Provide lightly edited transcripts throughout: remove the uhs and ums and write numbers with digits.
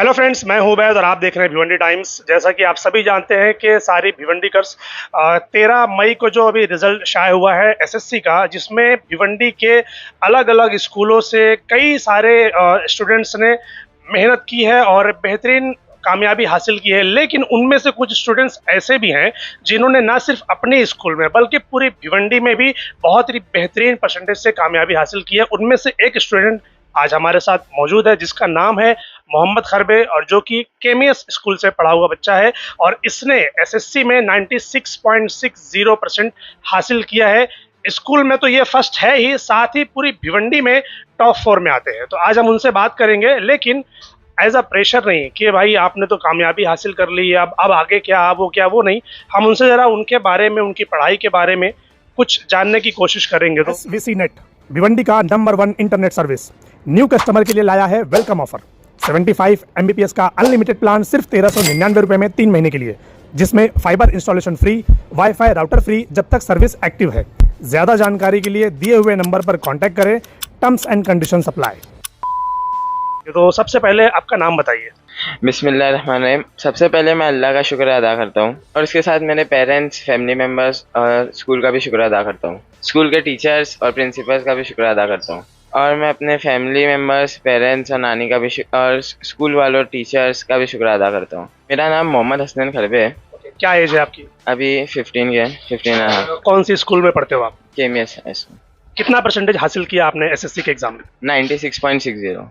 Hello friends, मैं हूं उबैद और आप देख रहे हैं भिवंडी टाइम्स। जैसा कि आप सभी जानते हैं कि सारी भिवंडीकर्स 13 मई को जो अभी रिजल्ट शाया हुआ है एसएससी का, जिसमें भिवंडी के अलग अलग स्कूलों से कई सारे स्टूडेंट्स ने मेहनत की है और बेहतरीन कामयाबी हासिल की है। लेकिन उनमें से कुछ स्टूडेंट्स ऐसे भी हैं जिन्होंने ना सिर्फ अपने स्कूल में बल्कि पूरी भिवंडी में भी बहुत ही बेहतरीन परसेंटेज से कामयाबी हासिल की है। उनमें से एक स्टूडेंट आज हमारे साथ मौजूद है जिसका नाम है मोहम्मद खरबे और जो कि केमीएस स्कूल से पढ़ा हुआ बच्चा है और इसने एसएससी में 96.60% हासिल किया है। स्कूल में तो ये फर्स्ट है ही, साथ ही पूरी भिवंडी में टॉप 4 में आते हैं। तो आज हम उनसे बात करेंगे, लेकिन एज अ प्रेशर नहीं कि भाई आपने तो कामयाबी हासिल कर ली, अब आगे क्या, अब वो क्या, वो नहीं। हम उनसे ज़रा उनके बारे में, उनकी पढ़ाई के बारे में कुछ जानने की कोशिश करेंगे। तो SVC नेट भिवंडी का number 1 internet service new customer के लिए लाया है वेलकम ऑफर 75 MBPS का अनलिमिटेड प्लान सिर्फ 1399 रुपए में 3 महीने के लिए, जिसमें fibre installation free, wifi router free जब तक सर्विस एक्टिव है। ज्यादा जानकारी के लिए दिए हुए नंबर पर कांटेक्ट करें। Terms and conditions apply. तो सबसे पहले आपका नाम बताइए। बिस्मिल्लाहिर्रहमानिर्रहीम। सबसे पहले मैं अल्लाह का शुक्र अदा करता हूँ और इसके साथ मेरे पेरेंट्स, फैमिली मेम्बर्स और स्कूल का भी शुक्र अदा करता हूँ। स्कूल के टीचर्स और प्रिंसिपल्स का भी शुक्र अदा करता हूँ और मैं अपने फैमिली मेम्बर्स, पेरेंट्स और नानी का भी और स्कूल वालों, टीचर्स का भी शुक्र अदा करता हूँ। मेरा नाम मोहम्मद हसन खरबे है। क्या एज है आपकी? अभी 15 कौन सी स्कूल में पढ़ते हो आप? केमीएस स्कूल। कितना परसेंटेज हासिल किया आपने एसएससी के एग्जाम में? 96.60।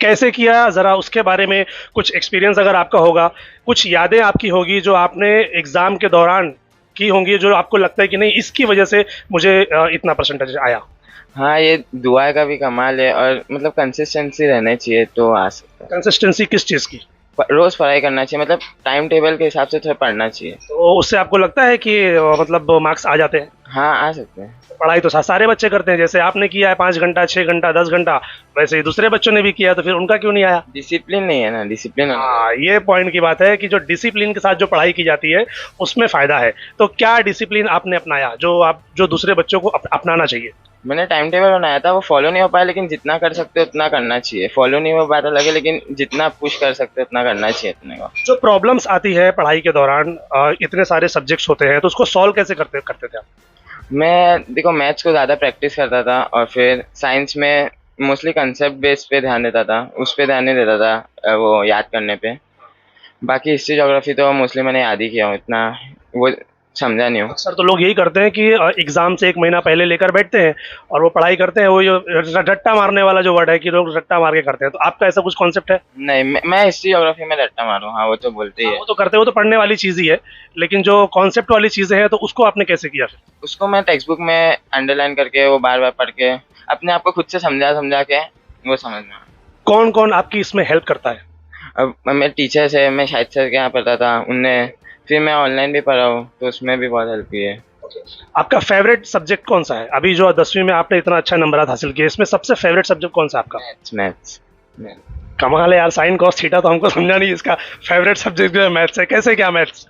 कैसे किया, जरा उसके बारे में कुछ एक्सपीरियंस अगर आपका होगा, कुछ यादें आपकी होगी जो आपने एग्जाम के दौरान की होंगी, जो आपको लगता है कि नहीं इसकी वजह से मुझे इतना परसेंटेज आया। हाँ, ये दुआ का भी कमाल है और मतलब कंसिस्टेंसी रहनी चाहिए तो आ सकता है। कंसिस्टेंसी किस चीज़ की? रोज पढ़ाई करना चाहिए, मतलब टाइम टेबल के हिसाब से थोड़ा पढ़ना चाहिए। तो उससे आपको लगता है कि मतलब मार्क्स आ जाते हैं? हाँ, आ सकते हैं। पढ़ाई तो सारे बच्चे करते हैं, जैसे आपने किया है 5 घंटा, 6 घंटा, 10 घंटा, वैसे ही दूसरे बच्चों ने भी किया, तो फिर उनका क्यों नहीं आया? डिसिप्लिन नहीं है ना, डिसिप्लिन। हाँ, ये पॉइंट की बात है कि जो डिसिप्लिन के साथ जो पढ़ाई की जाती है उसमें फायदा है। तो क्या डिसिप्लिन आपने अपनाया जो दूसरे बच्चों को अपनाना चाहिए? मैंने टाइम टेबल बनाया था, वो फॉलो नहीं हो पाया, लेकिन जितना कर सकते हो उतना करना चाहिए। फॉलो नहीं हो पाता लगे, लेकिन जितना पुश कर सकते हो उतना करना चाहिए इतने का। जो प्रॉब्लम्स आती है पढ़ाई के दौरान, इतने सारे सब्जेक्ट्स होते हैं, तो उसको सॉल्व कैसे करते थे आप? मैं देखो मैथ्स को ज़्यादा प्रैक्टिस करता था और फिर साइंस में मोस्टली कंसेप्ट बेस पे ध्यान देता था, उस पे ध्यान नहीं देता था वो याद करने पे। बाकी हिस्ट्री, ज्योग्राफी तो मोस्टली मैंने याद ही किया हूँ, इतना वो समझा नहीं हूँ। अक्सर तो लोग यही करते हैं कि एग्जाम से 1 महीना पहले लेकर बैठते हैं और वो पढ़ाई करते हैं। वो जो रट्टा मारने वाला जो वर्ड है कि लोग रट्टा मार के करते हैं, तो आपका ऐसा कुछ कॉन्सेप्ट है? नहीं, मैं हिस्ट्री ज्योग्राफी में रट्टा मारूँ, हाँ वो तो बोलते ही है। वो तो करते हो, तो पढ़ने वाली चीज़ ही है, लेकिन जो कॉन्सेप्ट वाली चीज़ें हैं तो उसको आपने कैसे किया फिर? उसको मैं टेक्स्ट बुक में अंडरलाइन करके वो बार बार पढ़ के अपने आप को खुद से समझा के वो समझना। कौन कौन आपकी इसमें हेल्प करता है? अब मैं टीचर से, मैं शाहिद सर के यहाँ पढ़ता था, उनने, फिर मैं ऑनलाइन भी पढ़ा हूँ तो उसमें भी बहुत हेल्प की है। आपका फेवरेट सब्जेक्ट कौन सा है? अभी जो 10वीं में आपने इतना अच्छा नंबर हासिल किया, इसमें सबसे फेवरेट सब्जेक्ट कौन सा है आपका? मैथ्स। कमाल है यार, साइन कॉस थीटा तो हमको समझा नहीं, इसका फेवरेट सब्जेक्ट जो है मैथ्स है। कैसे, क्या मैथ्स?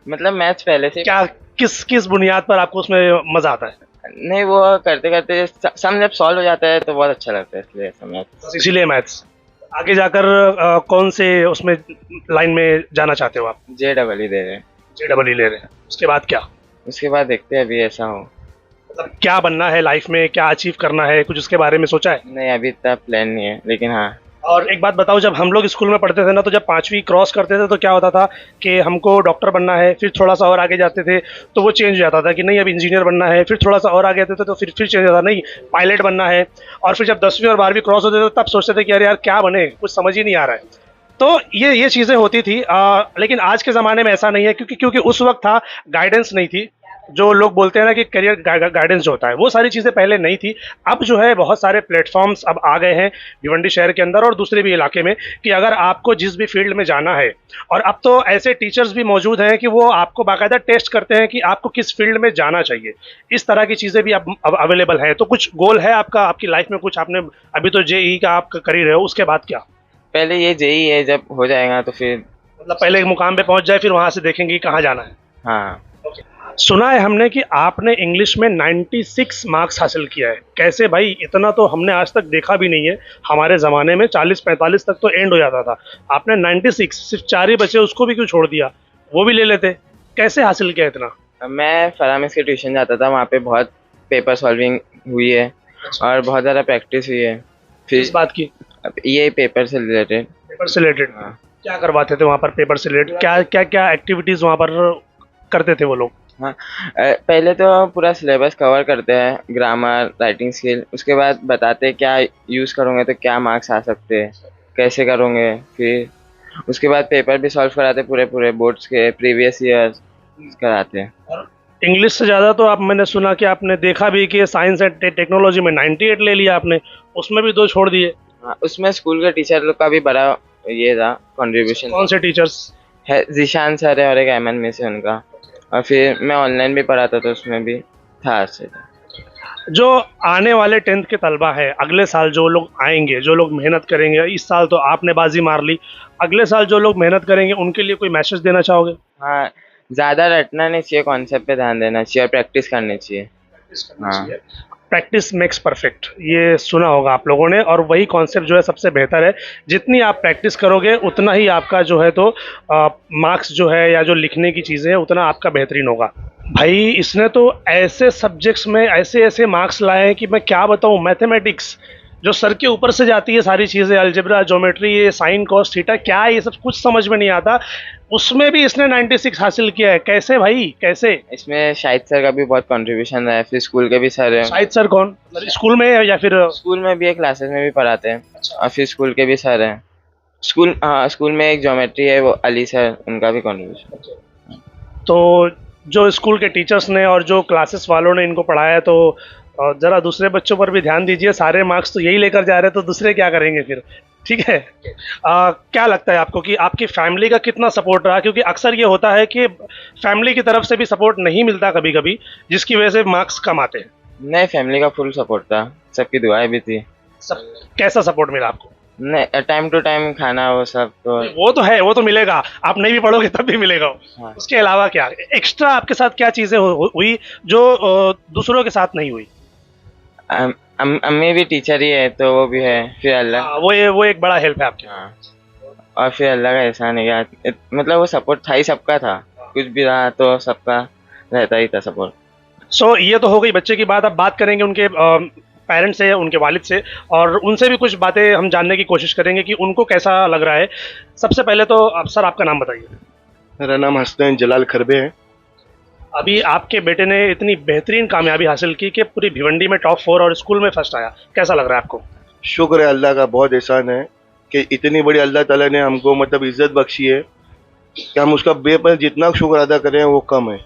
मतलब मैथ्स पहले से क्या, किस बुनियाद पर आपको उसमें मजा आता है? नहीं, वो करते करते सम जब सॉल्व हो जाता है तो बहुत अच्छा लगता है, इसलिए मैथ्स। इसीलिए मैथ्स। आगे जाकर कौन से उसमें लाइन में जाना चाहते हो आप? JEE दे रहे हैं। JEE ले रहे हैं, उसके बाद क्या? उसके बाद देखते हैं, अभी ऐसा हो। मतलब क्या बनना है लाइफ में, क्या अचीव करना है, कुछ उसके बारे में सोचा है? नहीं, अभी इतना प्लान नहीं है, लेकिन हाँ। और एक बात बताओ, जब हम लोग स्कूल में पढ़ते थे ना, तो जब 5वीं क्रॉस करते थे तो क्या होता था कि हमको डॉक्टर बनना है, फिर थोड़ा सा और आगे जाते थे तो वो चेंज हो जाता था कि नहीं अब इंजीनियर बनना है, फिर थोड़ा सा और आगे जाते थे तो फिर चेंज हो जाता, नहीं पायलट बनना है। और फिर जब 10वीं और 12वीं क्रॉस होते थे तब सोचते थे कि अरे यार क्या बने, कुछ समझ ही नहीं आ रहा है। तो ये चीज़ें होती थी, लेकिन आज के ज़माने में ऐसा नहीं है, क्योंकि उस वक्त था गाइडेंस नहीं थी। जो लोग बोलते हैं ना कि करियर गाइडेंस जो होता है, वो सारी चीज़ें पहले नहीं थी। अब जो है बहुत सारे प्लेटफॉर्म्स अब आ गए हैं भिवंडी शहर के अंदर और दूसरे भी इलाके में, कि अगर आपको जिस भी फील्ड में जाना है, और अब तो ऐसे टीचर्स भी मौजूद हैं कि वो आपको बाकायदा टेस्ट करते हैं कि आपको किस फील्ड में जाना चाहिए। इस तरह की चीज़ें भी अब अवेलेबल हैं। तो कुछ गोल है आपका, आपकी लाइफ में कुछ आपने, अभी तो JEE का आप कर ही रहे हो, उसके बाद क्या? पहले ये JEE है, जब हो जाएगा तो फिर मतलब पहले एक मुकाम पे पहुंच जाए, फिर वहां से देखेंगे कहाँ जाना है। हाँ। सुना है हमने कि आपने इंग्लिश में 96 मार्क्स हासिल किया है। कैसे भाई, इतना तो हमने आज तक देखा भी नहीं है। हमारे ज़माने में 40-45 तक तो एंड हो जाता था। आपने 96, सिर्फ 4 ही बचे, उसको भी क्यों छोड़ दिया? वो भी ले लेते। कैसे हासिल किया इतना? मैं फरामिस के ट्यूशन जाता था, वहाँ पे बहुत पेपर सॉल्विंग हुई है और बहुत ज़्यादा प्रैक्टिस हुई है। फिर इस बात की, अब ये पेपर से रिलेटेड। पेपर से रिलेटेड हाँ क्या करवाते थे वहाँ पर? पेपर से रिलेटेड क्या क्या क्या एक्टिविटीज़ वहाँ पर करते थे वो लोग? हाँ पहले तो पूरा सिलेबस कवर करते हैं, ग्रामर, राइटिंग स्किल। उसके बाद बताते हैं क्या यूज़ करोगे तो क्या मार्क्स आ सकते हैं, कैसे करोगे। फिर उसके बाद पेपर भी सॉल्व कराते, पूरे पूरे बोर्ड्स के प्रीवियस ईयर कराते हैं। और इंग्लिश से ज़्यादा तो आप, मैंने सुना कि आपने देखा भी कि साइंस एंड टेक्नोलॉजी में 98 ले लिया आपने, उसमें भी 2 छोड़ दिए। हाँ उसमें स्कूल के टीचर लोग का भी बड़ा ये था कंट्रीब्यूशन। कौन से टीचर्स? है जीशान सर है और एक एमएन मिस है उनका। और फिर मैं ऑनलाइन भी पढ़ाता था, उसमें भी था अच्छे से। जो आने वाले 10th के तलबा है, अगले साल जो लोग आएंगे, जो लोग मेहनत करेंगे, इस साल तो आपने बाजी मार ली, अगले साल जो लोग मेहनत करेंगे उनके लिए कोई मैसेज देना चाहोगे? हाँ ज़्यादा रटना नहीं चाहिए, कॉन्सेप्ट पे ध्यान देना चाहिए और प्रैक्टिस करनी चाहिए। हाँ प्रैक्टिस मेक्स परफेक्ट, ये सुना होगा आप लोगों ने, और वही कॉन्सेप्ट जो है सबसे बेहतर है। जितनी आप प्रैक्टिस करोगे उतना ही आपका जो है तो मार्क्स जो है या जो लिखने की चीज़ें हैं उतना आपका बेहतरीन होगा। भाई इसने तो ऐसे सब्जेक्ट्स में ऐसे ऐसे मार्क्स लाए हैं कि मैं क्या बताऊँ। मैथमेटिक्स जो सर के ऊपर से जाती है सारी चीज़ें, अलजेब्रा, ज्योमेट्री, ये साइन कॉस थीटा, क्या है ये सब कुछ समझ में नहीं आता, उसमें भी इसने 96 हासिल किया है। कैसे भाई, कैसे? इसमें शाहिद सर का भी बहुत कंट्रीब्यूशन रहा है, फिर स्कूल के भी सर हैं। शाहिद सर कौन? मतलब स्कूल में या फिर? स्कूल में भी है, क्लासेस में भी पढ़ाते हैं। और फिर स्कूल के भी सर हैं। स्कूल में एक ज्योमेट्री है, वो अली सर, उनका भी कंट्रीब्यूशन। तो जो स्कूल के टीचर्स ने और जो क्लासेस वालों ने इनको पढ़ाया, तो ज़रा दूसरे बच्चों पर भी ध्यान दीजिए। सारे मार्क्स तो यही लेकर जा रहे हैं, तो दूसरे क्या करेंगे फिर? ठीक है। क्या लगता है आपको कि आपकी फैमिली का कितना सपोर्ट रहा? क्योंकि अक्सर ये होता है कि फैमिली की तरफ से भी सपोर्ट नहीं मिलता कभी कभी, जिसकी वजह से मार्क्स कम आते हैं। नहीं, फैमिली का फुल सपोर्ट था, सबकी दुआएं भी थी। सब कैसा सपोर्ट मिला आपको? नहीं, टाइम टू टाइम खाना, वो सब तो। वो तो है, वो तो मिलेगा, आप नहीं भी पढ़ोगे तब भी मिलेगा वो। हाँ। उसके अलावा क्या एक्स्ट्रा आपके साथ क्या चीज़ें हुई जो दूसरों के साथ नहीं हुई? अम्मी भी टीचर ही है, तो वो भी है। फिर अल्लाह। वो एक बड़ा हेल्प है आपके। हाँ और फिर अल्लाह का एहसान है यार, मतलब वो सपोर्ट था ही, सबका था। कुछ भी रहा तो सबका रहता ही था सपोर्ट। सो ये तो हो गई बच्चे की बात। अब बात करेंगे उनके पेरेंट्स से, उनके वालिद से, और उनसे भी कुछ बातें हम जानने की कोशिश करेंगे कि उनको कैसा लग रहा है। सबसे पहले तो आप सर, आपका नाम बताइए। मेरा नाम हसनैन जलाल खरबे है। अभी आपके बेटे ने इतनी बेहतरीन कामयाबी हासिल की कि पूरी भिवंडी में टॉप 4 और स्कूल में फर्स्ट आया, कैसा लग रहा है आपको? शुक्र है, अल्लाह का बहुत एहसान है कि इतनी बड़ी अल्लाह ताला ने हमको मतलब इज्जत बख्शी है कि हम उसका बेपनाह जितना शुक्र अदा करें वो कम है।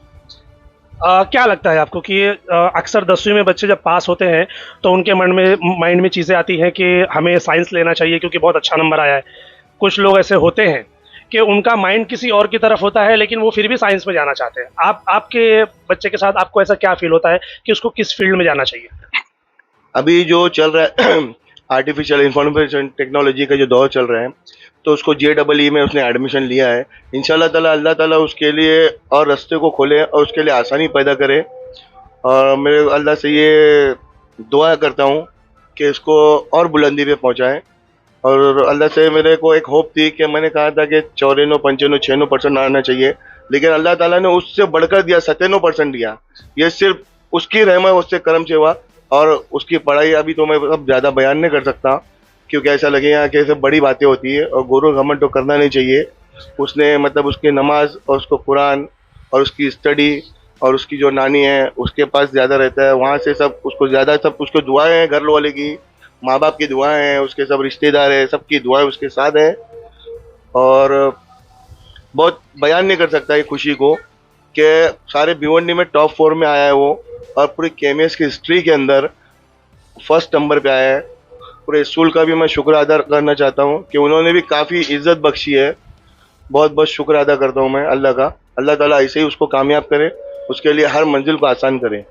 क्या लगता है आपको कि अक्सर 10वीं में बच्चे जब पास होते हैं तो उनके माइंड में चीज़ें आती हैं कि हमें साइंस लेना चाहिए क्योंकि बहुत अच्छा नंबर आया है। कुछ लोग ऐसे होते हैं कि उनका माइंड किसी और की तरफ होता है लेकिन वो फिर भी साइंस में जाना चाहते हैं। आपके बच्चे के साथ आपको ऐसा क्या फील होता है कि उसको किस फील्ड में जाना चाहिए? अभी जो चल रहा है आर्टिफिशियल इंफॉर्मेशन टेक्नोलॉजी का जो दौर चल रहा है, तो उसको JEE में उसने एडमिशन लिया है। इंशाल्लाह ताला अल्लाह ताला उसके लिए और रास्ते को खोले और उसके लिए आसानी पैदा करे। और मैं अल्लाह से ये दुआ करता हूँ कि इसको और बुलंदी पे पहुँचाएँ। और अल्लाह से मेरे को एक होप थी कि मैंने कहा था कि 94, 95, 96% आना चाहिए, लेकिन अल्लाह ताला ने उससे बढ़कर दिया, 97% दिया। ये सिर्फ उसकी रहमत, उससे करम से हुआ। और उसकी पढ़ाई अभी तो मैं अब ज़्यादा बयान नहीं कर सकता क्योंकि ऐसा लगेगा कि ऐसे बड़ी बातें होती है और गुरु घमंड तो करना नहीं चाहिए। उसने मतलब उसकी नमाज और उसको कुरान और उसकी स्टडी और उसकी जो नानी है उसके पास ज़्यादा रहता है, वहाँ से सब उसको ज़्यादा, सब उसको दुआएं हैं, घर वाले की, माँ बाप की दुआएं हैं, उसके सब रिश्तेदार हैं, सबकी दुआएं उसके साथ हैं। और बहुत बयान नहीं कर सकता ये खुशी को कि सारे भिवंडी में टॉप 4 में आया है वो, और पूरी केमिस्ट्री की हिस्ट्री के अंदर फर्स्ट नंबर पे आया है। पूरे स्कूल का भी मैं शुक्र अदा करना चाहता हूँ कि उन्होंने भी काफ़ी इज्जत बख्शी है। बहुत बहुत शुक्र अदा करता हूँ मैं अल्लाह का। अल्लाह ताला ऐसे ही उसको कामयाब करे, उसके लिए हर मंजिल को आसान करे।